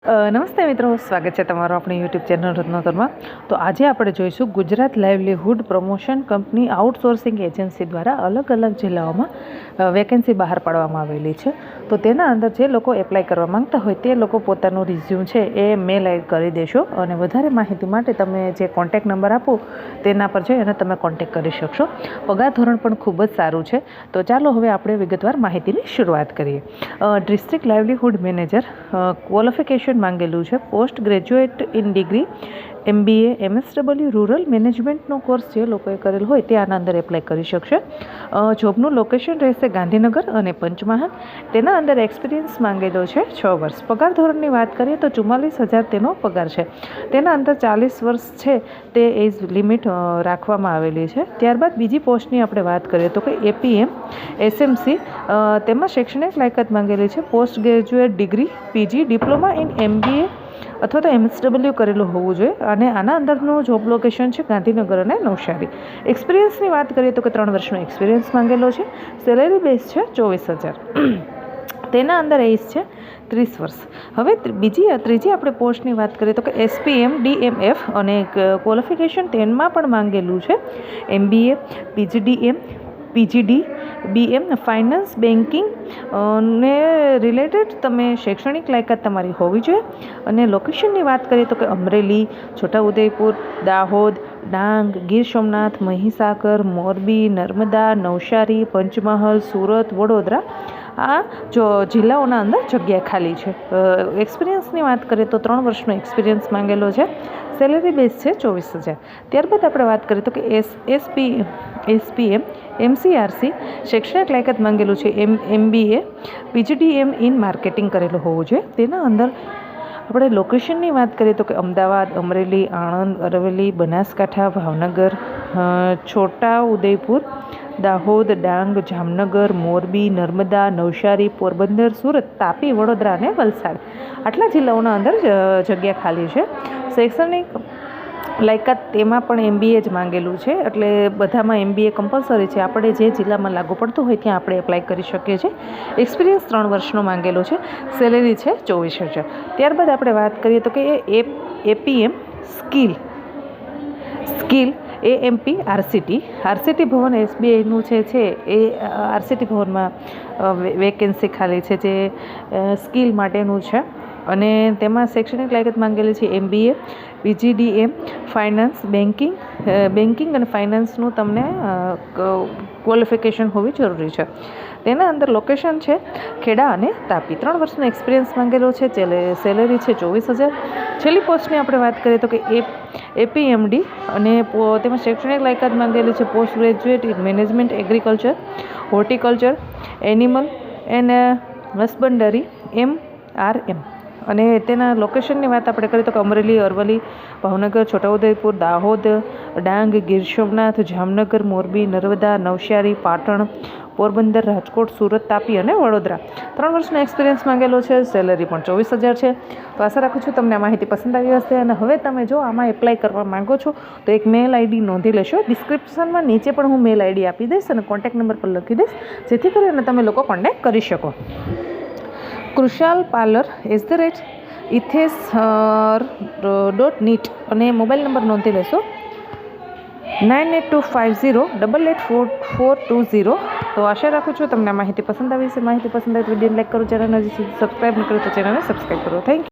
નમસ્તે મિત્રો, સ્વાગત છે તમારું આપણી યુટ્યુબ ચેનલ રત્નોતરમાં. તો આજે આપણે જોઈશું Gujarat livelihood promotion company outsourcing agency દ્વારા અલગ અલગ જિલ્લાઓમાં વેકેન્સી બહાર પાડવામાં આવેલી છે. તો તેના અંદર જે લોકો એપ્લાય કરવા માંગતા હોય તે લોકો પોતાનું રિઝ્યુમ છે એ મેલ એડ કરી દેશો, અને વધારે માહિતી માટે તમે જે કોન્ટેક્ટ નંબર આપો તેના પર જઈ અને તમે કોન્ટેક્ટ કરી શકશો. પગાર ધોરણ પણ ખૂબ જ સારું છે. તો ચાલો હવે આપણે વિગતવાર માહિતીની શરૂઆત કરીએ. ડિસ્ટ્રિક્ટ લાઇવલીહુડ મેનેજર ક્વોલિફિકેશન માંગેલું છે. Post graduate in degree MBA MSW rural મેનેજમેન્ટનો કોર્સ જે લોકોએ કરેલ હોય તે આના અંદર એપ્લાય કરી શકશે. જોબનું લોકેશન રહેશે ગાંધીનગર અને પંચમહાલ. તેના અંદર એક્સપિરિયન્સ માંગેલો છે 6 વર્ષ. પગાર ધોરણની વાત કરીએ તો 44,000 તેનો પગાર છે. તેના અંદર 40 વર્ષ છે તે એજ લિમિટ રાખવામાં આવેલી છે. ત્યારબાદ બીજી પોસ્ટની આપણે વાત કરીએ તો કે APM SMC, તેમાં શૈક્ષણિક લાયકાત માંગેલી છે. Post graduate degree PG diploma in MBA અથવા તો MSW કરેલું હોવું જોઈએ, અને આના અંદરનું જોબ લોકેશન છે ગાંધીનગર અને નવસારી. એક્સપિરિયન્સની વાત કરીએ તો કે 3 વર્ષનો એક્સપિરિયન્સ માંગેલો છે. સેલેરી બેઝ છે 24,000. તેના અંદર એજ છે 30 વર્ષ. હવે ત્રીજી આપણે પોસ્ટની વાત કરીએ તો કે SPM DMF, અને ક્વોલિફિકેશન 10માં પણ માંગેલું છે. MBA PGDM PGD BM finance banking ને રિલેટેડ તમે શૈક્ષણિક લાયકાત તમારી હોવી જોઈએ. અને લોકેશનની વાત કરીએ તો કે અમરેલી, છોટાઉદેપુર, દાહોદ, ડાંગ, ગીર સોમનાથ, મહીસાગર, મોરબી, નર્મદા, નવસારી, પંચમહાલ, સુરત, વડોદરા આ જિલ્લાઓના અંદર જગ્યા ખાલી છે. એક્સપિરિયન્સની વાત કરીએ તો 3 વર્ષનો એક્સપિરિયન્સ માંગેલો છે. સેલેરી બેઝ છે 24,000. ત્યારબાદ આપણે વાત કરીએ તો કે SPM MCRC શૈક્ષણિક લાયકાત માંગેલું છે. MBA PGDM ઇન માર્કેટિંગ કરેલું હોવું જોઈએ. તેના અંદર આપણે લોકેશનની વાત કરીએ તો કે અમદાવાદ, અમરેલી, આણંદ, અરવલ્લી, બનાસકાંઠા, ભાવનગર, છોટા ઉદેપુર, દાહોદ, ડાંગ, જામનગર, મોરબી, નર્મદા, નવસારી, પોરબંદર, સુરત, તાપી, વડોદરા અને વલસાડ આટલા જિલ્લાઓના અંદર જગ્યા ખાલી છે. શૈક્ષણિક લાયકાત તેમાં પણ MBA જ માંગેલું છે, એટલે બધામાં MBA કમ્પલસરી છે. આપણે જે જિલ્લામાં લાગુ પડતું હોય ત્યાં આપણે એપ્લાય કરી શકીએ છીએ. એક્સપિરિયન્સ 3 વર્ષનો માંગેલો છે. સેલેરી છે 24,000. ત્યારબાદ આપણે વાત કરીએ તો કે APM સ્કિલ AMP RCT ભવન SBIનું છે એ RCT ભવનમાં વેકેન્સી ખાલી છે, જે સ્કિલ માટેનું છે. અને તેમાં શૈક્ષણિક લાયકાત માંગેલી છે MBA PGDM ફાઇનાન્સ બેન્કિંગ અને ફાઇનાન્સનું તમને ક્વોલિફિકેશન હોવી જરૂરી છે. તેના અંદર લોકેશન છે ખેડા અને તાપી. 3 વર્ષનો એક્સપિરિયન્સ માંગેલો છે. સેલેરી છે 24,000. છેલ્લી પોસ્ટની આપણે વાત કરીએ તો કે APMD, અને તેમાં શૈક્ષણિક લાયકાત માંગેલી છે post graduate in management agriculture, horticulture, animal and husbandry MRM. અને તેના લોકેશનની વાત આપણે કરીએ તો કે અમરેલી, અરવલ્લી, ભાવનગર, છોટાઉદેપુર, દાહોદ, ડાંગ, ગીર સોમનાથ, જામનગર, મોરબી, નર્મદા, નવસારી, પાટણ, પોરબંદર, રાજકોટ, સુરત, તાપી અને વડોદરા. 3 વર્ષનો એક્સપિરિયન્સ માંગેલો છે. સેલરી પણ 24,000 છે. તો આશા રાખું છું તમને આ માહિતી પસંદ આવી હશે. અને હવે તમે જો આમાં એપ્લાય કરવા માંગો છો તો એક મેલ ID નોંધી લેશો. ડિસ્ક્રિપ્શનમાં નીચે પણ હું મેલ ID આપી દઈશ અને કોન્ટેક્ટ નંબર પર લખી દઈશ, જેથી કરીને તમે લોકો કોન્ટેક્ટ કરી શકો. કૃષાલ પાર્લર @ithes.net અને મોબાઈલ નંબર નોંધી લેશો 9825088420. તો આશા રાખું છું તમને આ માહિતી પસંદ આવી છે. માહિતી પસંદ આવી તો વિડીયોને લાઈક કરો, ચેનલ હજી સુધી સબસ્ક્રાઈબ ન કરો તો ચેનલને સબસ્ક્રાઈબ કરો. Thank you.